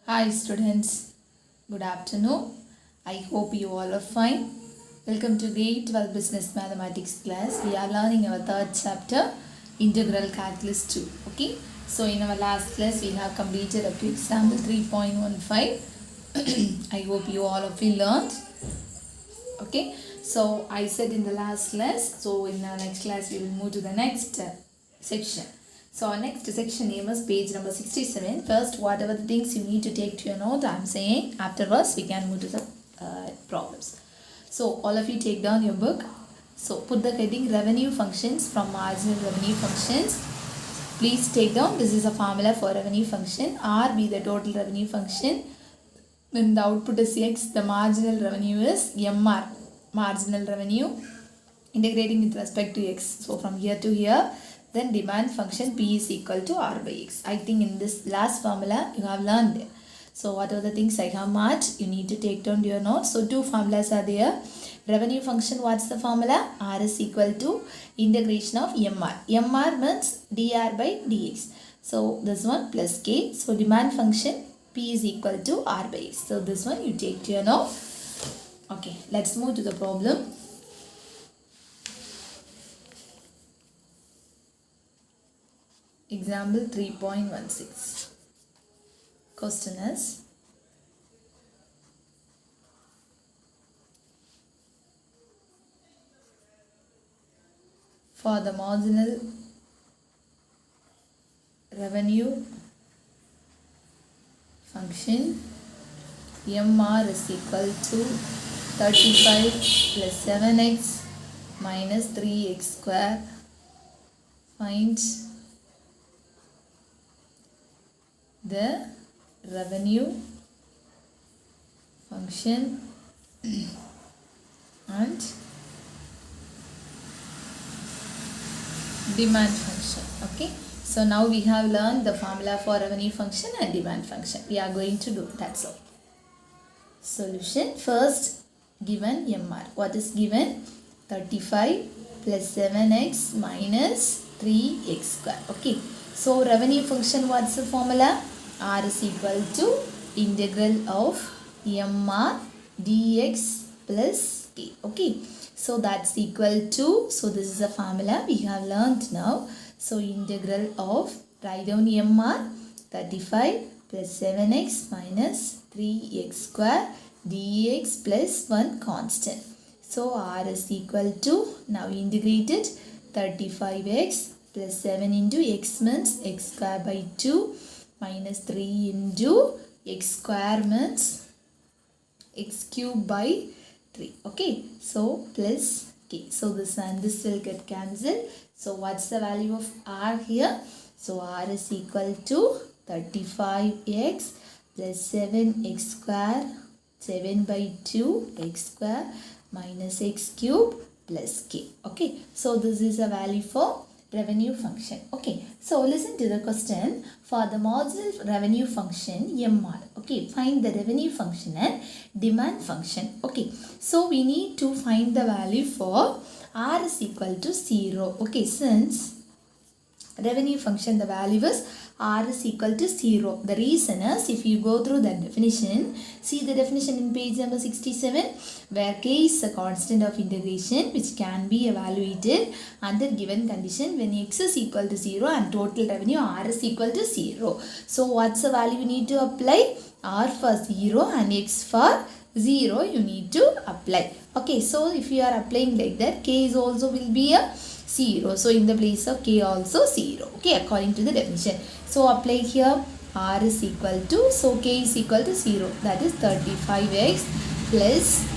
Hi students, good afternoon. I hope you all are fine. Welcome to grade 12 business mathematics class. We are learning our third chapter, integral calculus 2. Okay, so in our last class we have completed up to example 3.15. I hope you all of you learned. Okay, so I said in the last class, so in our next class we will move to the next section. So our next section name is page number 67. First, whatever the things you need to take to your note, I am saying. Afterwards, we can move to the problems. So all of you take down your book. So put the heading revenue functions from marginal revenue functions. Please take down, this is a formula for revenue function. R be the total revenue function. When the output is X, the marginal revenue is MR. Marginal revenue integrating with respect to X. So from here to here. Then demand function P is equal to R by X. I think in this last formula you have learned it. So what are the things I have marked? You need to take down your notes. So two formulas are there. Revenue function, what's the formula? R is equal to integration of MR. MR means dr by dx. So this one plus K. So demand function P is equal to R by X. So this one you take to your note. Okay, let's move to the problem. Example 3.16. Question is, for the marginal revenue function, MR is equal to 35 plus 7x minus 3x square. Find the revenue function and demand function. Okay, so now we have learned the formula for revenue function and demand function. We are going to do that's all. Solution. First, given MR. What is given? 35 plus 7x minus 3x square. Okay, so revenue function, what's the formula? R is equal to integral of MR dx plus K. Okay, so that's equal to, so this is a formula we have learned now. So integral of, write down MR 35 plus 7x minus 3x square dx plus 1 constant. So R is equal to, now integrate it, 35x plus 7 into x means x square by 2 minus 3 into x square means x cube by 3. Okay, so plus K. So this and this will get cancelled. So what's the value of R here? So R is equal to 35x plus 7x square, 7 by 2 x square minus x cube plus K. Okay, so this is a value for revenue function. Okay, so listen to the question. For the marginal revenue function MR, okay, find the revenue function and demand function. Okay, so we need to find the value for R is equal to 0. Okay, since revenue function, the value is R is equal to 0. The reason is, if you go through that definition, see the definition in page number 67, where K is a constant of integration which can be evaluated under given condition when X is equal to 0 and total revenue R is equal to 0. So what's the value you need to apply? R for 0 and X for 0 you need to apply. Okay, so if you are applying like that, K is also will be a 0. So in the place of K also 0. Okay, according to the definition. So apply here, R is equal to, so K is equal to 0. That is 35x plus,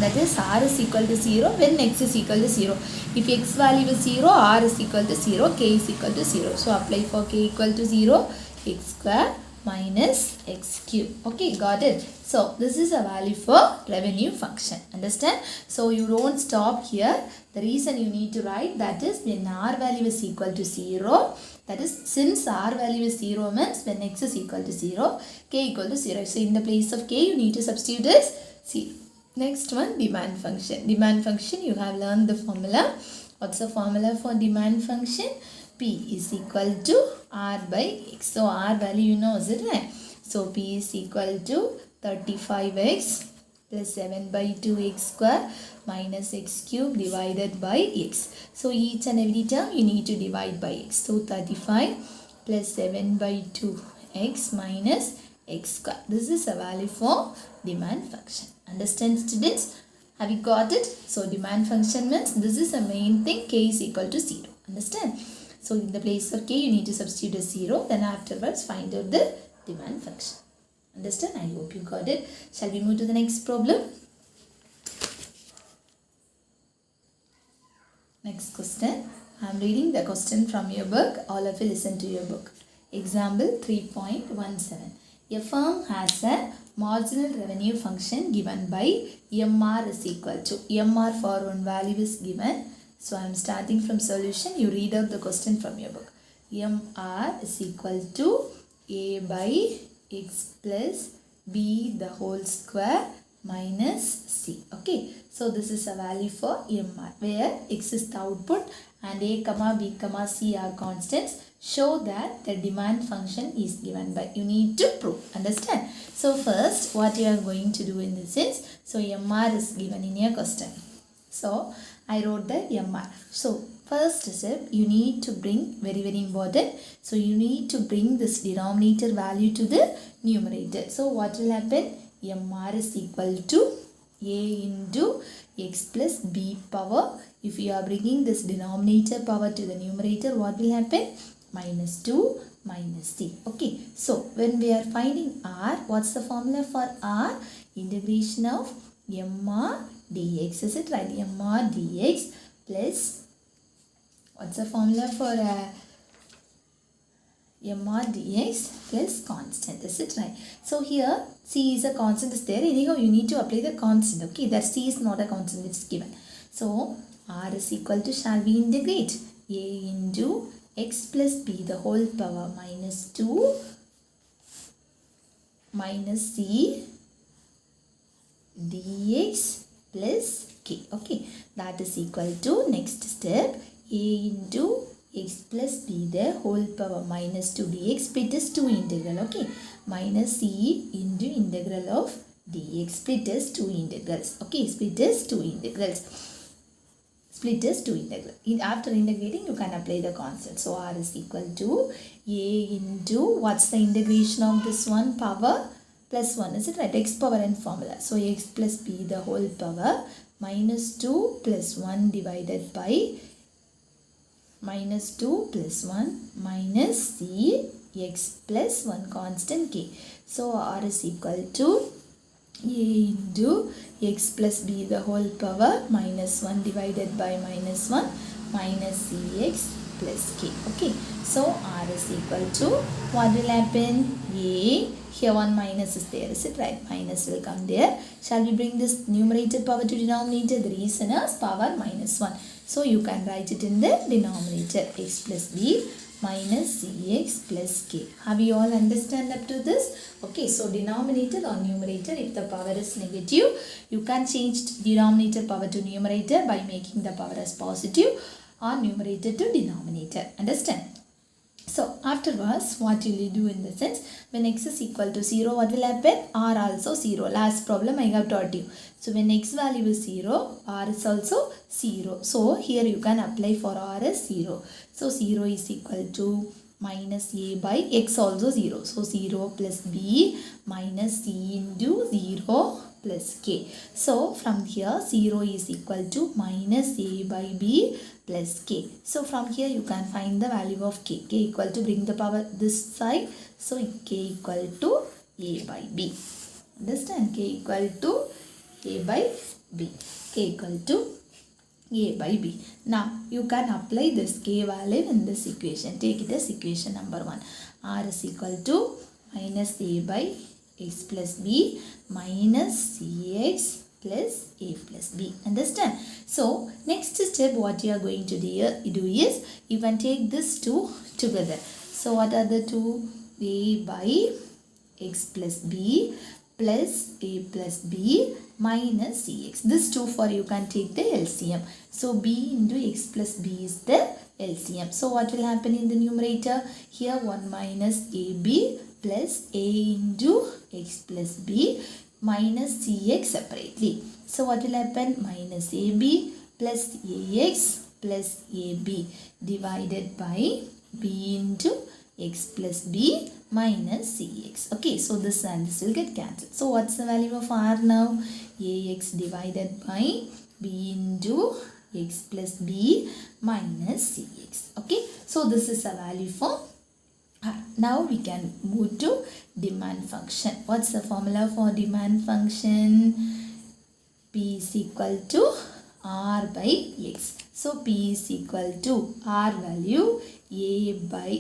that is R is equal to 0 when X is equal to 0. If X value is 0, R is equal to 0, K is equal to 0. So apply for K equal to 0, x square minus x cube. Okay, got it. So this is a value for revenue function. Understand? So you don't stop here. The reason you need to write that is when R value is equal to 0. That is, since R value is 0 means when X is equal to 0, K equal to 0. So in the place of K you need to substitute as 0. Next one, demand function. Demand function, you have learned the formula. What's the formula for demand function? P is equal to R by X. So R value you know, is it right? So P is equal to 35x plus 7 by 2x square minus x cube divided by x. So each and every term you need to divide by x. So 35 plus 7 by 2x minus x square. This is a value for demand function. Understand, students? Have you got it? So demand function means this is a main thing, k is equal to 0. Understand? So in the place of k you need to substitute a 0. Then afterwards find out the demand function. Understand? I hope you got it. Shall we move to the next problem? Next question. I am reading the question from your book. All of you listen to your book. Example 3.17. A firm has a marginal revenue function given by MR is equal to. MR for one value is given. So I am starting from solution. You read out the question from your book. MR is equal to A by x plus b the whole square minus c. Okay, so this is a value for MR where x is the output and a comma b comma c are constants. Show that the demand function is given by. You need to prove. Understand? So first what you are going to do in this is, so MR is given in your question. So I wrote the MR. So first step you need to bring, very important. So you need to bring this denominator value to the numerator. So what will happen? MR is equal to A into x plus b power. If you are bringing this denominator power to the numerator, what will happen? Minus 2 minus c. Okay. So when we are finding r, what's the formula for r? Integration of MR dx. Is it right? MR dx plus, what's the formula for MR dx plus constant. Is it right? So here c is a constant is there. Anyhow you need to apply the constant. Okay, that c is not a constant, it's given. So r is equal to, shall we integrate? A into x plus b the whole power minus 2 minus c dx plus k. Okay, that is equal to, next step, a into x plus b the whole power minus 2 dx. Split is 2 integral. Okay, minus c into integral of dx. Split is 2 integrals. Okay, split is 2 integrals. Split is 2 integral. After integrating you can apply the constant. So r is equal to a into, what's the integration of this one? Power plus 1. Is it right? X power n formula. So x plus b the whole power minus 2 plus 1 divided by minus 2 plus 1 minus c x plus 1 constant k. So r is equal to a into x plus b the whole power minus 1 divided by minus 1 minus cx plus k. Okay, so r is equal to, what will happen? A, here one minus is there. Is it right? Minus will come there. Shall we bring this numerator power to denominator? The reason is power minus 1. So you can write it in the denominator, x plus b minus cx plus k. Have you all understand up to this? Okay, so denominator or numerator, if the power is negative, you can change denominator power to numerator by making the power as positive, or numerator to denominator. Understand? So afterwards, what will you do in the sense, when x is equal to 0, what will happen? R also 0. Last problem I have taught you. So when x value is 0, r is also 0. So here you can apply for r is 0. So 0 is equal to minus a by x also 0. So 0 plus b minus c into 0 plus k. So from here 0 is equal to minus a by b plus k. So from here you can find the value of k. K equal to, bring the power this side. So k equal to a by b. Understand? K equal to a by b. K equal to a by b. Now you can apply this k value in this equation. Take it as equation number 1. R is equal to minus a by x plus b minus cx plus a plus b. Understand? So next step what you are going to do is, you can take this 2 together. So what are the 2? A by x plus b plus a plus b minus cx. This 2 for you can take the LCM. So b into x plus b is the LCM. So what will happen in the numerator? Here 1 minus ab plus a into x plus b minus cx separately. So what will happen? Minus ab plus ax plus ab divided by b into x plus b minus cx. Okay, so this and this will get cancelled. So what's the value of r now? Ax divided by b into x plus b minus cx. Okay, so this is a value for r. Now we can move to demand function. What's the formula for demand function? P is equal to r by x. So P is equal to r value a by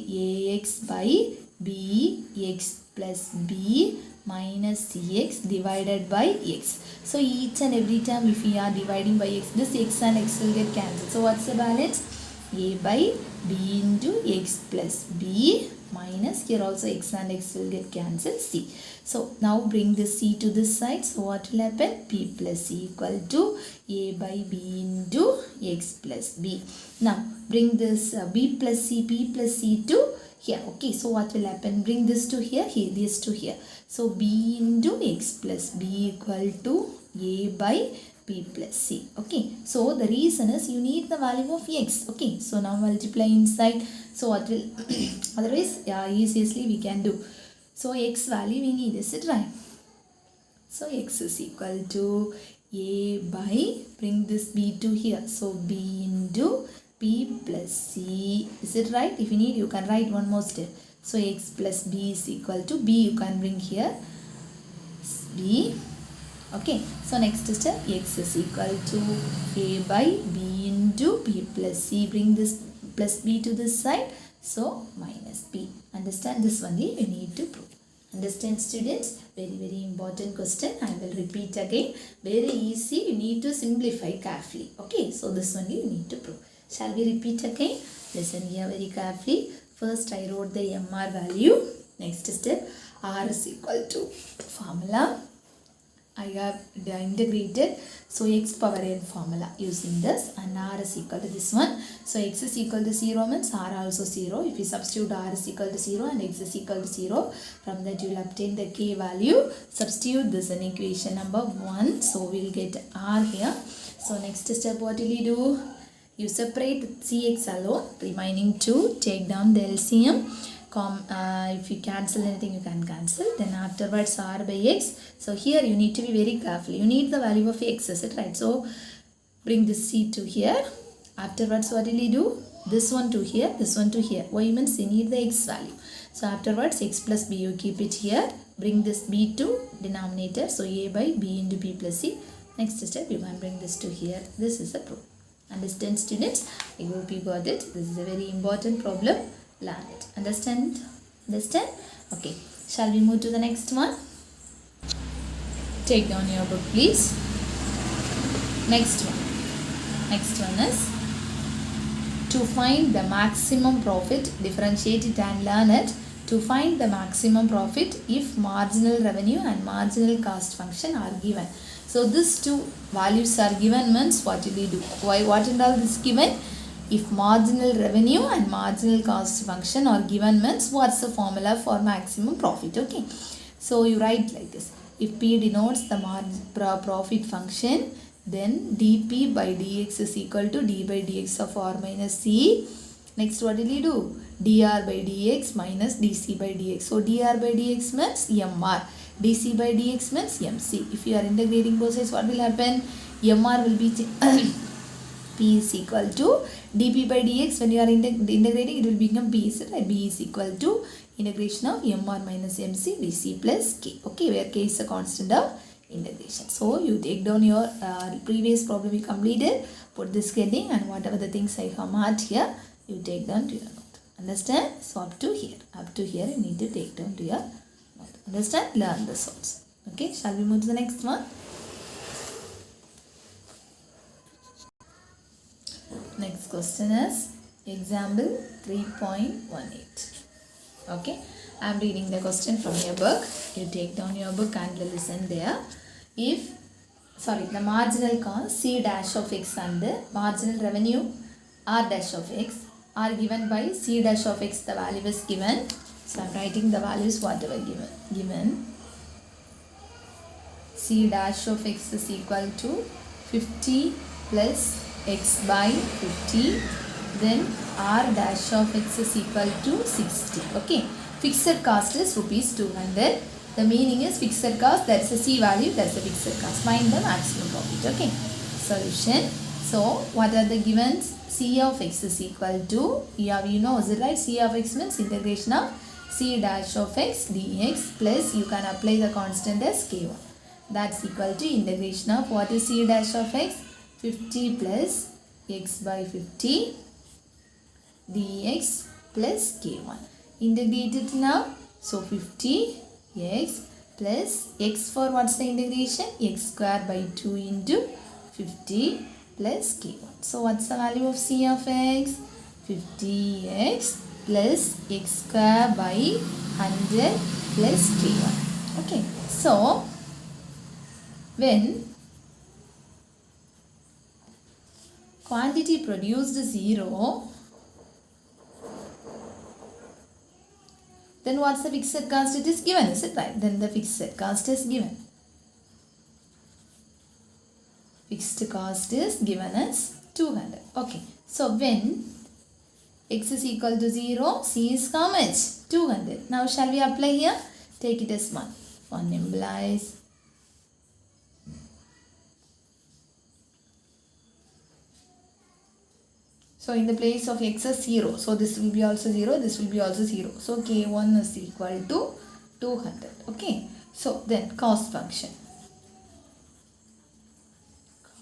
ax by b x plus b minus cx divided by x. So each and every time if we are dividing by x, this x and x will get cancelled. So what's the balance? A by b into x plus b minus, here also x and x will get cancelled, c. So now bring this c to this side. So what will happen? P plus c equal to a by b into x plus b. Now bring this b plus c to here. Okay, so what will happen? Bring this to here, this to here. So b into x plus b equal to a by b plus c. Okay, so the reason is you need the value of x. Okay, so now multiply inside. So what will otherwise easily we can do. So x value we need, is it right? So x is equal to a by, bring this b to here. So b into p plus c. Is it right? If you need, you can write one more step. So x plus b is equal to b. You can bring here b. Okay. So next step, x is equal to a by b into p plus c. Bring this plus b to this side. So minus b. Understand? This only you need to prove. Understand, students? Very important question. I will repeat again. Very easy. You need to simplify carefully. Okay. So this only you need to prove. Shall we repeat again? Listen here very carefully. First I wrote the MR value. Next step, R is equal to formula. I have integrated. So x power n formula using this, and R is equal to this one. So x is equal to 0 means R also 0. If you substitute R is equal to 0 and x is equal to 0, from that you will obtain the k value. Substitute this in equation number 1. So we will get R here. So next step, what will you do? You separate cx alone, remaining 2, take down the LCM. If you cancel anything, you can cancel. Then afterwards r by x. So here you need to be very careful. You need the value of x, is it right? So bring this c to here. Afterwards what will you do? This one to here, this one to here. Why means you need the x value. So afterwards x plus b, you keep it here. Bring this b to denominator. So a by b into b plus c. Next step, you can bring this to here. This is the proof. Understand, students? I hope you got it. This is a very important problem. Learn it. Understand? Understand? Okay. Shall we move to the next one? Take down your book, please. Next one. Next one is to find the maximum profit. Differentiate it and learn it. To find the maximum profit if marginal revenue and marginal cost function are given. So these two values are given means what will we do? Why? What and all this given? If marginal revenue and marginal cost function are given means what's the formula for maximum profit? Okay. So you write like this. If P denotes the profit function, then dP by dx is equal to d by dx of r minus c. Next what will you do? dr by dx minus dc by dx. So dr by dx means mr. dc by dx means mc. If you are integrating both sides, what will happen? mr will be p is equal to dp by dx. When you are integrating, it will become p, right? b is equal to integration of mr minus mc dc plus k. Okay, where k is a constant of integration. So you take down your previous problem you completed, put this heading, and whatever the things I have marked here, you take down to your note. Understand? So up to here you need to take down to your note. Understand? Learn this also. Okay, shall we move to the next one? Next question is example 3.18. Okay, I am reading the question from your book. You take down your book and listen there. If the marginal cost C dash of x and the marginal revenue R dash of x are given by C dash of x, the value is given. So I'm writing the values whatever given. C dash of x is equal to 50 plus x by 50. Then r dash of x is equal to 60. Okay. Fixed cost is rupees 200. The meaning is fixed cost, that's a C value, that's a fixed cost. Find the maximum profit. Okay. Solution. So what are the givens? C of x is equal to, you know, is it right? C of x means integration of C dash of x dx plus you can apply the constant as k1. That's equal to integration of what is C dash of x? 50 plus x by 50 dx plus k1. Integrate it now. So 50x plus x for what's the integration? X square by 2 into 50 plus k1. So what's the value of C of x? 50x plus x square by 100 plus k1. Okay. So when quantity produced is 0, then what's the fixed cost? It is given, is it right? Then the fixed cost is given. Fixed cost is given as 200. Okay. So when x is equal to 0, C is how much? 200. Now shall we apply here? Take it as 1. 1 implies so in the place of x is 0. So this will be also 0. This will be also 0. So k1 is equal to 200. Okay. So then cost function.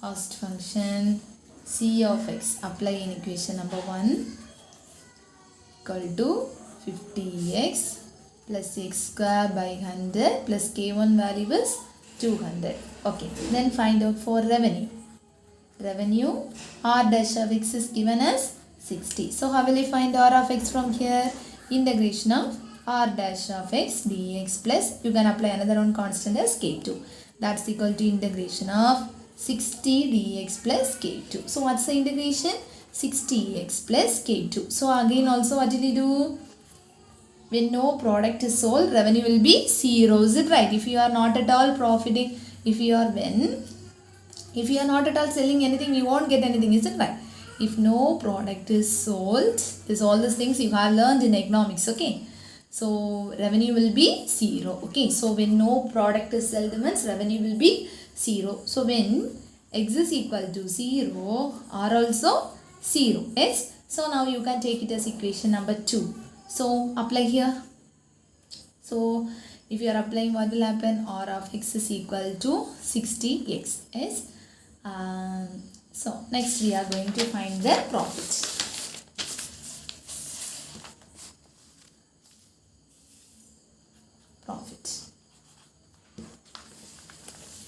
Cost function C of x. Apply in equation number 1 equal to 50x plus x square by 100 plus k1 value is 200. Okay. Then find out for revenue. Revenue, r dash of x is given as 60. So how will you find r of x from here? Integration of r dash of x dx plus you can apply another one constant as k2. That's equal to integration of 60 dx plus k2. So what's the integration? 60x plus k2. So again also what did we do? When no product is sold, revenue will be 0. Is it right? If you are not at all profiting, if you are not at all selling anything, you won't get anything, is it right? If no product is sold, this all these things you have learned in economics, okay? So revenue will be 0, okay? So when no product is sold means revenue will be 0. So when x is equal to 0, r also 0, yes? So now you can take it as equation number 2. So apply here. So if you are applying, what will happen? R of x is equal to 60x, yes? So next we are going to find the profit.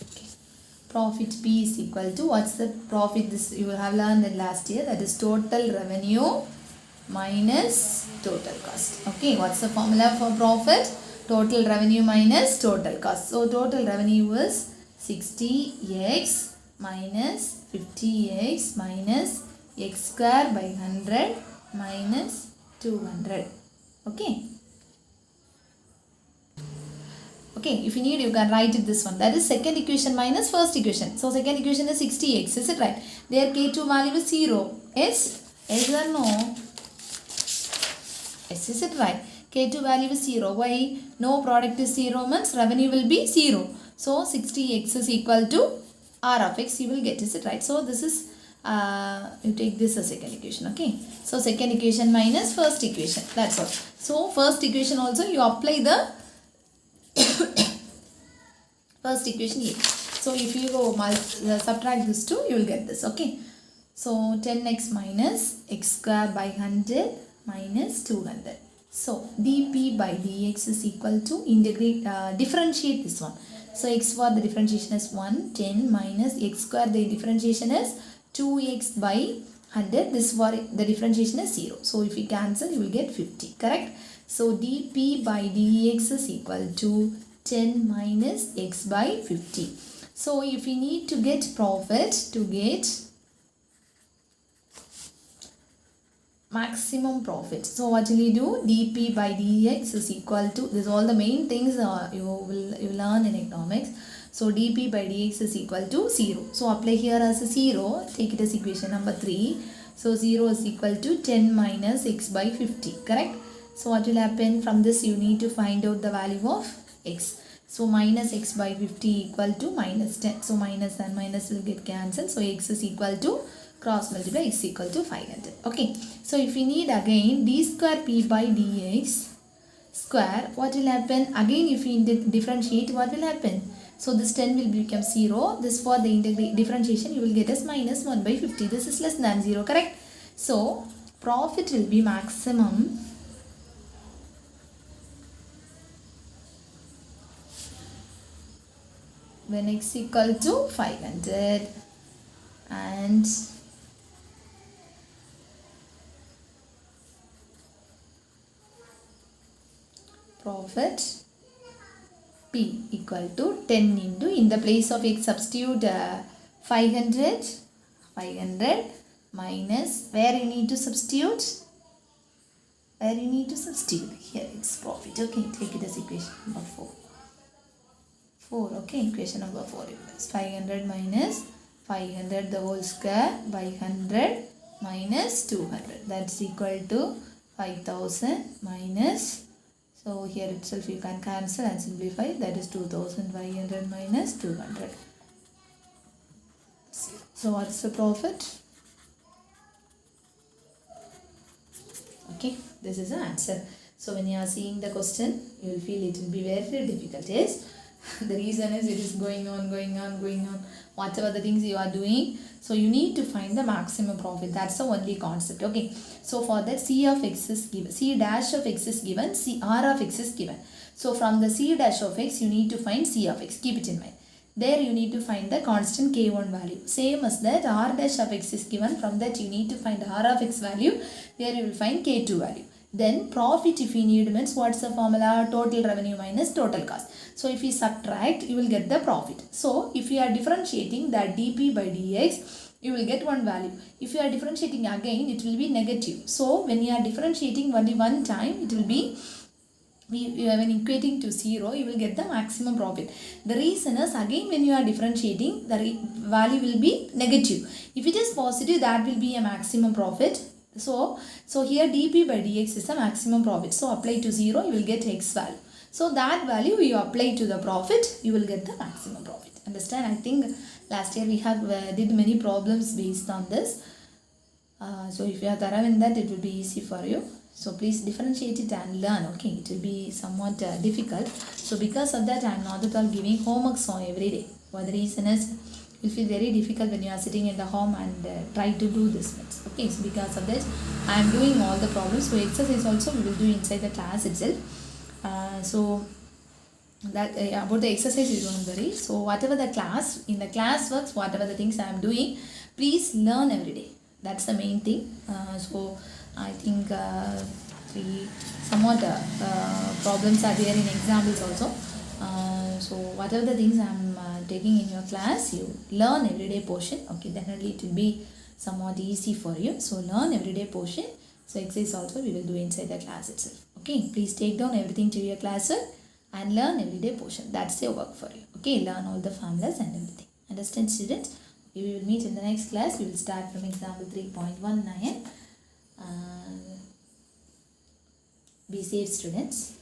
Okay. Profit P is equal to, what's the profit? This you have learned in last year, that is total revenue minus total cost. Okay, what's the formula for profit? Total revenue minus total cost. So total revenue is 60x minus 50x minus x square by 100 minus 200. Okay. Okay, if you need, you can write it this one. That is second equation minus first equation. So second equation is 60x. Is it right? There k2 value is 0. Yes? Yes or no? Yes, is it right? K2 value is 0. Why? No product is 0 means revenue will be 0. So 60x is equal to r of x, you will get, is it right? So this is, you take this as second equation, okay? So second equation minus first equation, that's all. So first equation also you apply the first equation here. So if you go subtract this 2, you will get this, okay? So 10x minus x square by 100 minus 200. So dp by dx is equal to integrate, differentiate this one. So x for the differentiation is 1, 10 minus x square, the differentiation is 2x by 100. This for the differentiation is 0. So if you cancel, you will get 50, correct? So dp by dx is equal to 10 minus x by 50. So if you need to get profit, to get maximum profit. So what will you do? dp by dx is equal to, this all the main things you learn in economics. So dp by dx is equal to 0. So apply here as a 0, take it as equation number 3. So 0 is equal to 10 minus x by 50, correct? So what will happen? From this you need to find out the value of x. So minus x by 50 equal to minus 10. So minus and minus will get cancelled. So x is equal to, cross multiply, x equal to 500. Okay. So if we need again d square p by dx square, what will happen? Again if we differentiate, what will happen? So this 10 will become 0. This for the differentiation you will get as minus 1 by 50. This is less than 0, correct? So profit will be maximum when x equal to 500 and profit P equal to 10 into, in the place of x substitute 500 minus, where you need to substitute? Where you need to substitute? Here it's profit. Okay, take it as equation number 4. Okay, equation number 4 is 500 minus 500 the whole square by 100 minus 200. That's equal to 5000 minus, so here itself you can cancel and simplify, that is 2500 minus 200. So what's the profit? Okay, this is the answer. So when you are seeing the question, you will feel it will be very difficult. Yes, the reason is it is going on, whatever the things you are doing. So you need to find the maximum profit. That's the only concept. Okay. So for that, C of x is given, C dash of x is given, C r of x is given. So from the C dash of x, you need to find C of x. Keep it in mind. There you need to find the constant k1 value. Same as that, r dash of x is given. From that you need to find r of x value. There you will find k2 value. Then profit if you need means, what's the formula? Total revenue minus total cost. So if you subtract, you will get the profit. So if you are differentiating that dp by dx, you will get one value. If you are differentiating again, it will be negative. So when you are differentiating only one time, it will be, when equating to 0, you will get the maximum profit. The reason is, again when you are differentiating, the value will be negative. If it is positive, that will be a maximum profit. So here dp by dx is the maximum profit. So apply to 0, you will get x value. So that value you apply to the profit, you will get the maximum profit. Understand? I think last year we have did many problems based on this. So if you are thorough in that, it will be easy for you. So please differentiate it and learn. Okay, it will be somewhat difficult. So because of that, I am not at all giving homeworks on every day. For the reason is, it will feel very difficult when you are sitting in the home and try to do this much. Okay, so because of that, I am doing all the problems. So exercise also we will do inside the class itself. So that about the exercise you don't worry. So whatever the class, in the class works, whatever the things I am doing, please learn every day. That's the main thing. So I think somewhat problems are there in examples also. So whatever the things I am taking in your class, you learn everyday portion. Okay, definitely it will be somewhat easy for you. So learn everyday portion. So exercise also we will do inside the class itself. Okay, please take down everything to your classwork and learn everyday portion. That's your work for you. Okay, learn all the formulas and everything. Understand, students? Okay, we will meet in the next class. We will start from example 3.19. Be safe, students.